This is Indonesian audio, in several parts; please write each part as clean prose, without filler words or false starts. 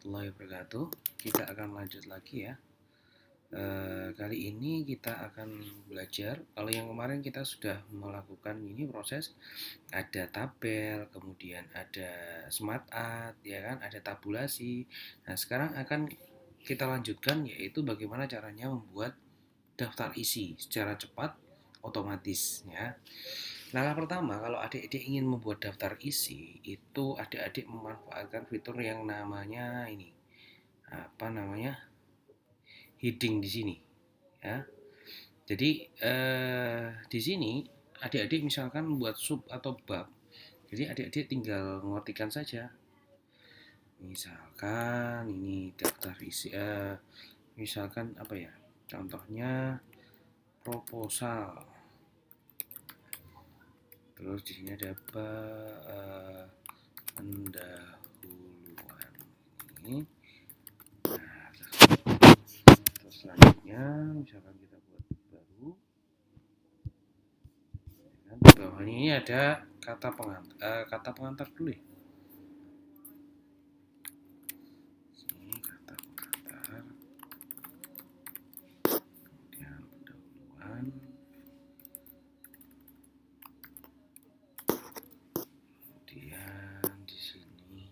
warahmatullahi wabarakatuh. Kita akan lanjut lagi ya. Kali ini kita akan belajar. Kalau yang kemarin kita sudah melakukan ini proses, ada tabel, kemudian ada smart art, ya kan, ada tabulasi. Nah, sekarang akan kita lanjutkan yaitu bagaimana caranya membuat daftar isi secara cepat, otomatis ya. Langkah pertama, kalau adik-adik ingin membuat daftar isi, itu adik-adik memanfaatkan fitur yang namanya ini, apa namanya, heading di sini, ya. Jadi di sini adik-adik misalkan membuat sub atau bab, jadi adik-adik tinggal mengetikkan saja. Misalkan ini daftar isi, misalkan apa ya? Contohnya proposal. Terus di sini ada pendahuluan ini. Nah, terus selanjutnya misalkan kita buat baru, dan di bawahnya ini ada kata pengantar dulu ya. Sini kata pengantar, kemudian pendahuluan, kemudian di sini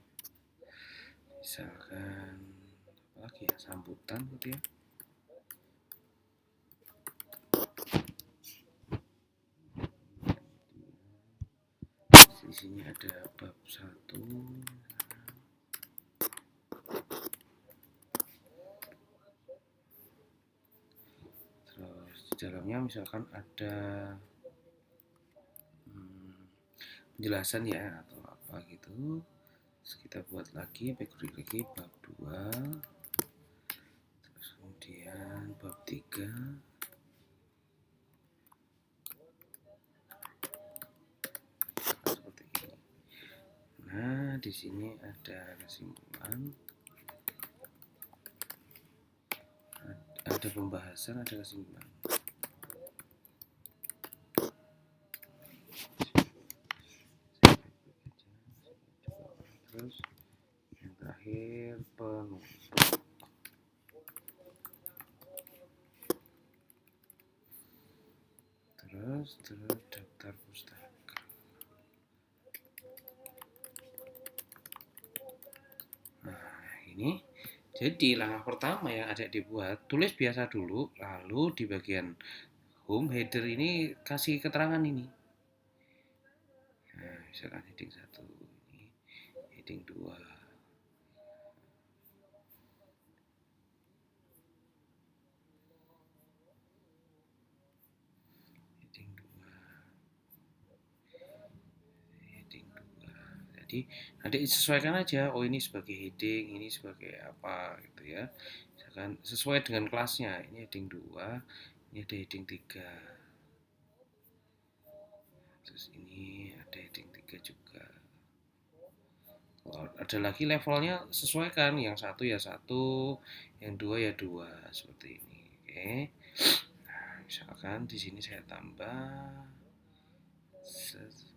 misalkan apa lagi ya, sambutan gitu ya. Di sini ada bab 1. Terus di dalamnya misalkan ada penjelasan ya atau apa gitu. Terus kita buat lagi, background lagi bab 2. Terus kemudian bab 3. Seperti ini. Nah, di sini ada kesimpulan, ada pembahasan, ada kesimpulan. Terus yang terakhir penutup. Terus daftar pustaka. Nah, ini jadi langkah pertama yang ada dibuat, tulis biasa dulu, lalu di bagian home header ini kasih keterangan ini. Nah, misalkan heading 1 ini, heading 2. Heading 2. Heading 2. Jadi nanti sesuaikan aja, oh ini sebagai heading, ini sebagai apa gitu ya. Misalkan sesuai dengan kelasnya, ini heading 2, ini ada heading 3. Terus ini ada heading 3 juga. Kalau ada lagi levelnya sesuaikan, yang 1 ya 1, yang 2 ya 2, seperti ini. Oke. Nah, misalkan di sini saya tambah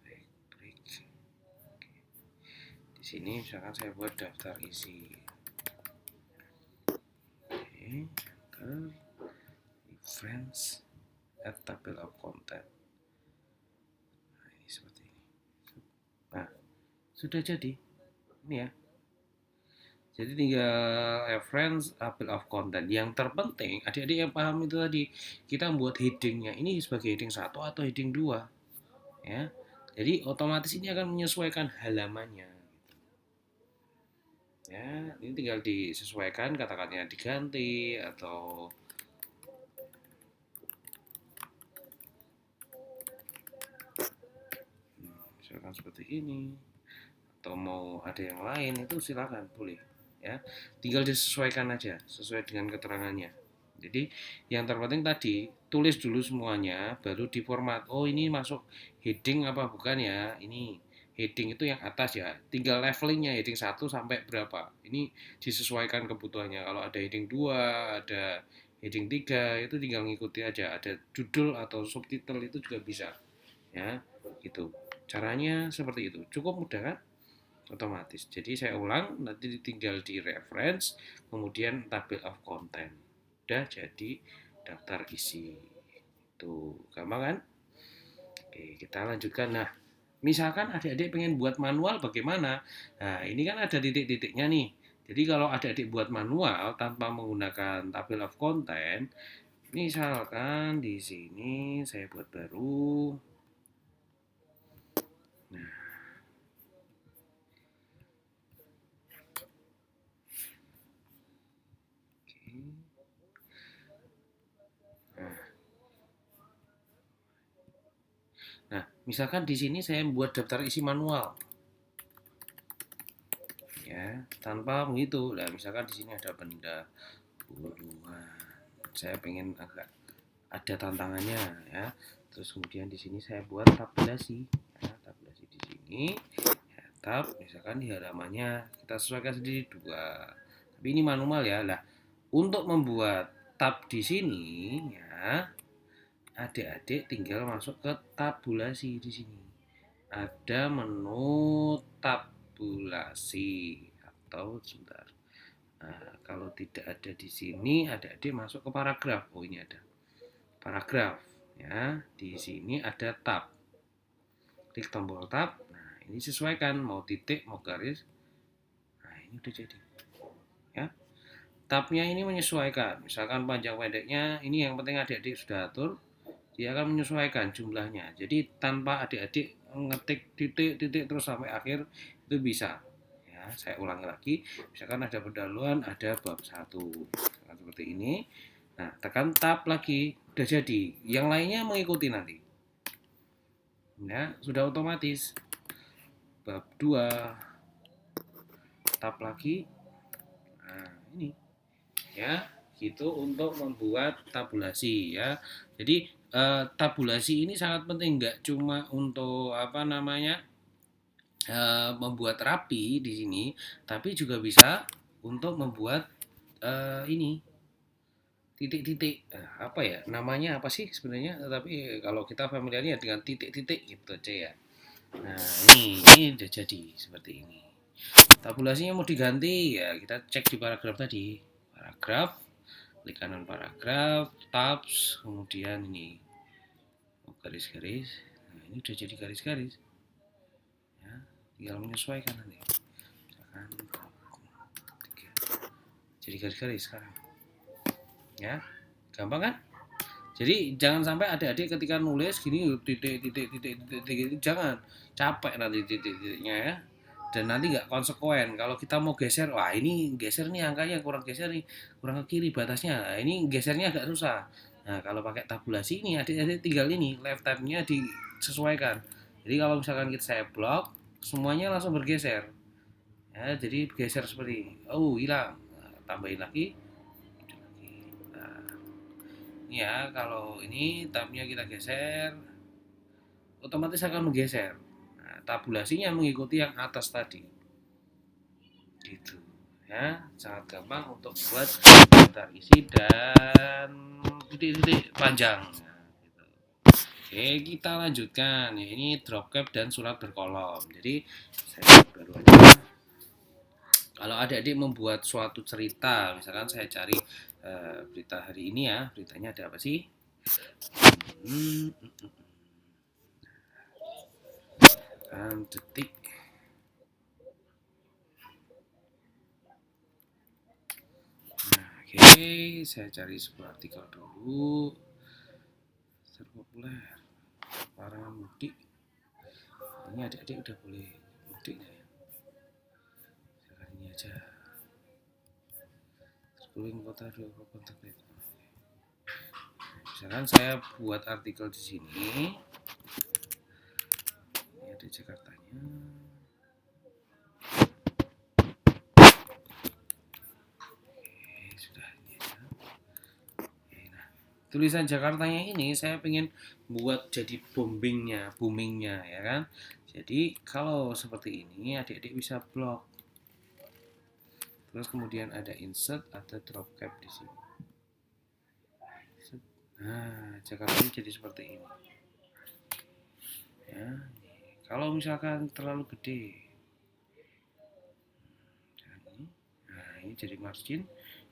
break. Di sini misalkan saya buat daftar isi. Oke, ke reference at table of content. Nah, ini seperti ini. Nah, sudah jadi. Ini ya. Jadi tinggal reference table of content. Yang terpenting, adik-adik yang paham itu tadi, kita membuat headingnya ini sebagai heading 1 atau heading 2. Ya. Jadi otomatis ini akan menyesuaikan halamannya. Ya, ini tinggal disesuaikan, kata-katanya diganti atau misalkan seperti ini, atau mau ada yang lain itu silakan, boleh ya, tinggal disesuaikan aja sesuai dengan keterangannya. Jadi yang terpenting tadi tulis dulu semuanya, baru di format. Oh, ini masuk heading apa bukan ya, ini heading itu yang atas ya, tinggal levelingnya heading 1 sampai berapa, ini disesuaikan kebutuhannya. Kalau ada heading 2, ada heading 3, itu tinggal ngikuti aja, ada judul atau subtitle itu juga bisa ya, gitu. Caranya seperti itu, cukup mudah kan? otomatis. Jadi saya ulang, nanti tinggal di reference, kemudian table of content. Udah jadi daftar isi. Tuh, gampang kan? Oke, kita lanjutkan. Nah, misalkan adik-adik pengen buat manual bagaimana? Nah, ini kan ada titik-titiknya nih. Jadi kalau adik-adik buat manual tanpa menggunakan table of content, misalkan di sini saya buat baru. Nah, oke. Nah, misalkan di sini saya buat daftar isi manual, ya, tanpa begitu. Nah, misalkan di sini ada benda buruan. Saya pengen agak ada tantangannya, ya. Terus kemudian di sini saya buat tabulasi, ya, tabulasi di sini. Ya, tab, misalkan di halamannya kita sesuaikan sendiri 2. Tapi ini manual ya. Lah, untuk membuat tab di sini, ya, adik-adik tinggal masuk ke tabulasi di sini. Ada menu tabulasi atau sebentar. Nah, kalau tidak ada di sini, adik-adik masuk ke paragraf. Oh, ini ada paragraf. Ya, di sini ada tab. Klik tombol tab. Nah, ini sesuaikan mau titik, mau garis. Nah, ini udah jadi. Ya. Tabnya ini menyesuaikan. Misalkan panjang pendeknya, ini yang penting adik-adik sudah atur. Dia akan menyesuaikan jumlahnya. Jadi tanpa adik-adik ngetik titik-titik terus sampai akhir itu bisa. Ya, saya ulangi lagi. Misalkan ada pendahuluan, ada bab 1. Seperti ini. Nah, tekan tab lagi, udah jadi. Yang lainnya mengikuti nanti. Ya, sudah otomatis. Bab 2, tab lagi. Nah, ini. Ya, gitu untuk membuat tabulasi ya. Jadi tabulasi ini sangat penting, nggak cuma untuk apa namanya membuat rapi di sini, tapi juga bisa untuk membuat ini titik-titik. Apa ya namanya apa sih sebenarnya? Tapi kalau kita familiarnya dengan titik-titik gitu aja ya. Nah, ini udah jadi seperti ini. Tabulasinya mau diganti ya kita cek di paragraf tadi. Paragraf, klik kanan paragraf, tabs, kemudian ini garis-garis. Nah, ini udah jadi garis-garis. Ya, tinggal menyesuaikan nanti. Misalkan jadi garis-garis sekarang. Ya, gampang kan? Jadi jangan sampai adik-adik ketika nulis gini titik jangan capek nanti titik-titiknya ya. Dan nanti nggak konsekuen. Kalau kita mau geser, wah ini geser nih angkanya kurang geser nih, kurang ke kiri batasnya. Nah, ini gesernya agak susah. Nah, kalau pakai tabulasi ini adik-adik tinggal ini left tab-nya disesuaikan. Jadi kalau misalkan saya blok, semuanya langsung bergeser. Ya, jadi geser seperti ini. Oh, hilang. Nah, tambahin lagi. Nah, ya kalau ini tabnya kita geser otomatis akan menggeser. Nah, tabulasinya mengikuti yang atas tadi gitu ya, sangat gampang untuk buat daftar isi dan titik-titik panjang. Nah, gitu. Oke, kita lanjutkan ya, ini drop cap dan surat berkolom. Jadi saya baru aja kalau adik-adik membuat suatu cerita, misalkan saya cari berita hari ini ya, beritanya ada apa sih? Detik. Nah, oke, saya cari sebuah artikel dulu. Terpopuler para mudik. Ini adik-adik udah boleh mudik ya. Sekarang ini aja. Terkuling kota 2 kontak itu. Misalkan saya buat artikel di sini. Ini ada Jakartanya. Sudah ini aja. Nah, tulisan Jakartanya ini saya pengen buat jadi boomingnya ya kan. Jadi kalau seperti ini adik-adik bisa blok. Terus kemudian ada insert, ada drop cap di sini. Nah, Jakarta ini jadi seperti ini. Ya, kalau misalkan terlalu gede, ini jadi margin.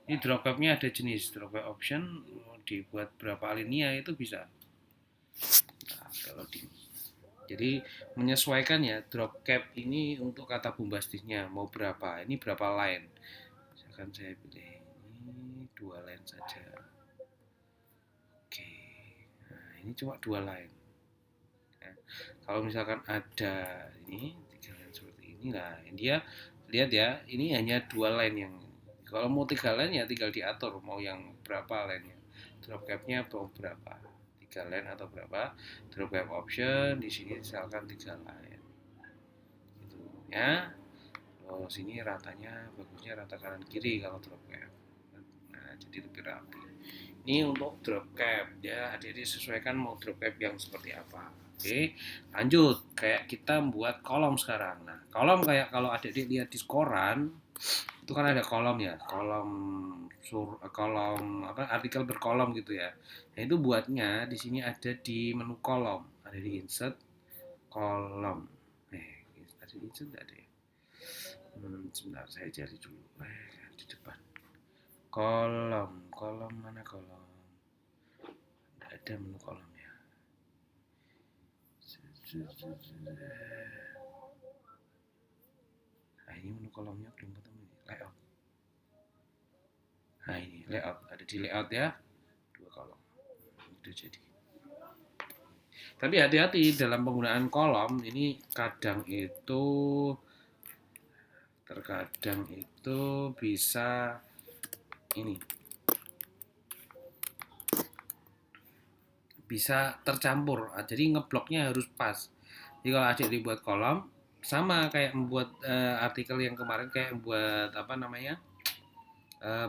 Ini drop capnya ada jenis drop cap option, dibuat berapa alinea itu bisa. Nah, kalau jadi menyesuaikan ya drop cap ini untuk kata bombastisnya mau berapa, ini berapa line. Misalkan saya pilih ini 2 line saja. Oke, nah ini cuma 2 line ya. Kalau misalkan ada ini 3 line seperti ini, nah dia lihat ya, ini hanya 2 line yang, kalau mau 3 line ya tinggal diatur mau yang berapa line nya, drop capnya mau berapa, 3 line atau berapa. Drop cap option di sini misalkan 3 line gitu ya. Terus ini ratanya bagusnya rata kanan kiri kalau drop cap, nah jadi lebih rapi. Ini untuk drop cap ya, adik-adik sesuaikan mau drop cap yang seperti apa. Oke, lanjut kayak kita membuat kolom sekarang. Nah, kolom kayak kalau adik-adik lihat di koran itu kan ada kolom ya, kolom apa, artikel berkolom gitu ya. Nah, itu buatnya di sini ada di menu kolom, ada di insert kolom. Ada di insert nggak ada ya? Sebentar saya cari dulu. Di depan. Kolom mana kolom? Nggak ada menu kolomnya. Nah, ini menu kolomnya belum ketemu. Layout. Nah, ini layout, ada di layout ya. 2 kolom. Udah jadi. Tapi hati-hati dalam penggunaan kolom ini terkadang itu bisa ini bisa tercampur, jadi ngebloknya harus pas. Jadi kalau adik dibuat kolom sama kayak membuat artikel yang kemarin, kayak membuat apa namanya,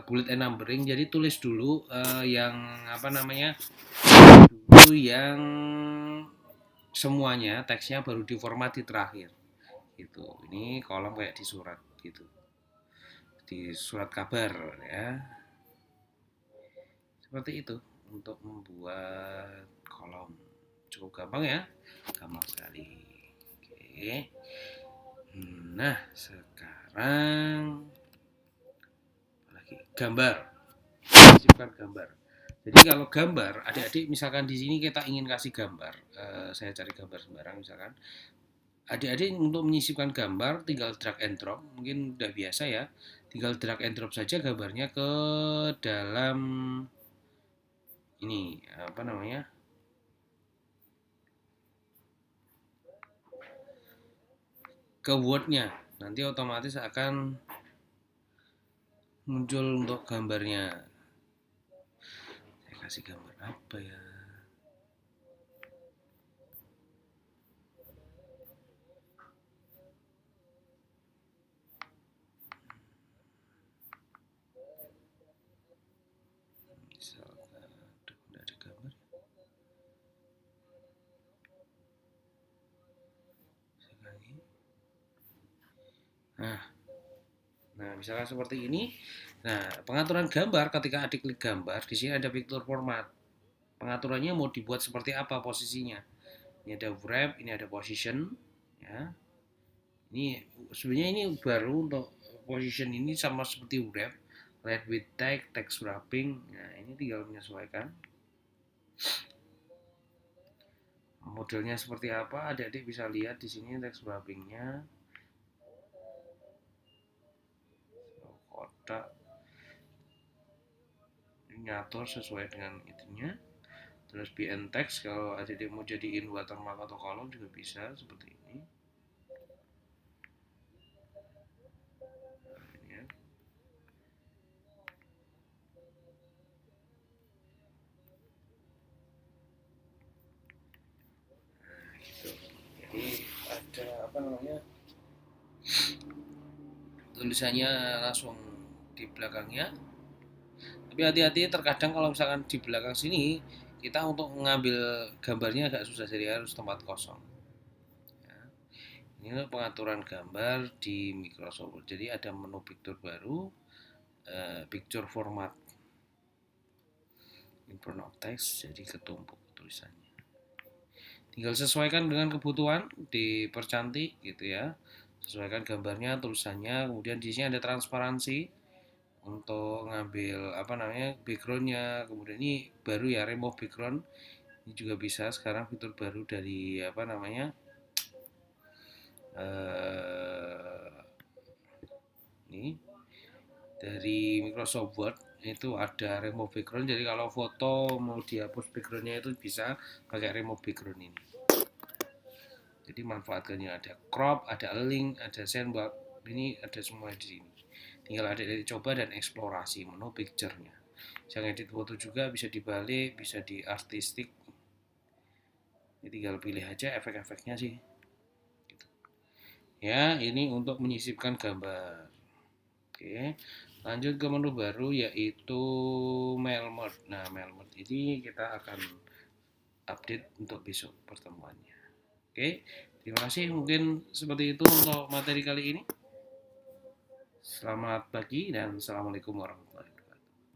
bullet and numbering. Jadi tulis dulu yang apa namanya, dulu yang semuanya teksnya, baru diformat di terakhir gitu. Ini kolom kayak di surat gitu, di surat kabar ya, seperti itu untuk membuat kolom. Cukup gampang ya, gampang sekali. Oke, nah sekarang lagi gambar, sisipkan gambar. Jadi kalau gambar, adik-adik misalkan di sini kita ingin kasih gambar, saya cari gambar sembarang misalkan. Adik-adik untuk menyisipkan gambar tinggal drag and drop, mungkin udah biasa ya. Tinggal drag and drop saja gambarnya ke dalam ini apa namanya, ke Word-nya. Nanti otomatis akan muncul untuk gambarnya. Saya kasih gambar apa ya? Misalkan, udah ada gambar. Nah, misalkan seperti ini. Nah, pengaturan gambar ketika adik klik gambar, di sini ada picture format. Pengaturannya mau dibuat seperti apa posisinya. Ini ada wrap, ini ada position, ya. Ini sebenarnya ini baru untuk position ini sama seperti wrap, light with tag, text wrapping. Nah, ini tinggal menyesuaikan. Modelnya seperti apa, adik-adik bisa lihat di sini text wrappingnya. Kotak nyator sesuai dengan itunya. Terus BN text, kalau adik-adik mau jadiin watermark atau kolom juga bisa seperti ini. Nah, ini ya. Nah, gitu. Jadi ada apa namanya, tulisannya langsung di belakangnya. Tapi hati-hati, terkadang kalau misalkan di belakang sini kita untuk mengambil gambarnya agak susah, jadi harus tempat kosong ya. Ini pengaturan gambar di Microsoft Word. Jadi ada menu picture baru, picture format, import of text, jadi ketumpuk tulisannya. Tinggal sesuaikan dengan kebutuhan, dipercantik gitu ya. Sesuaikan gambarnya, tulisannya. Kemudian di sini ada transparansi. untuk ngambil apa namanya backgroundnya. Kemudian ini baru ya, remove background. Ini juga bisa sekarang fitur baru dari apa namanya eh ini dari Microsoft Word. Itu ada remove background, jadi kalau foto mau dihapus backgroundnya itu bisa pakai remove background ini. Jadi manfaatkannya ada crop, ada link, ada sandbox, ini ada semua di sini. Tinggal adik-adik coba dan eksplorasi menu picture-nya. Yang edit foto juga bisa dibalik, bisa di artistik. Ini tinggal pilih aja efek-efeknya sih. Ya, ini untuk menyisipkan gambar. Oke, lanjut ke menu baru yaitu mail mode. Nah, mail mode ini kita akan update untuk besok pertemuannya. Oke, terima kasih. Mungkin seperti itu untuk materi kali ini. Selamat pagi dan assalamualaikum warahmatullahi wabarakatuh.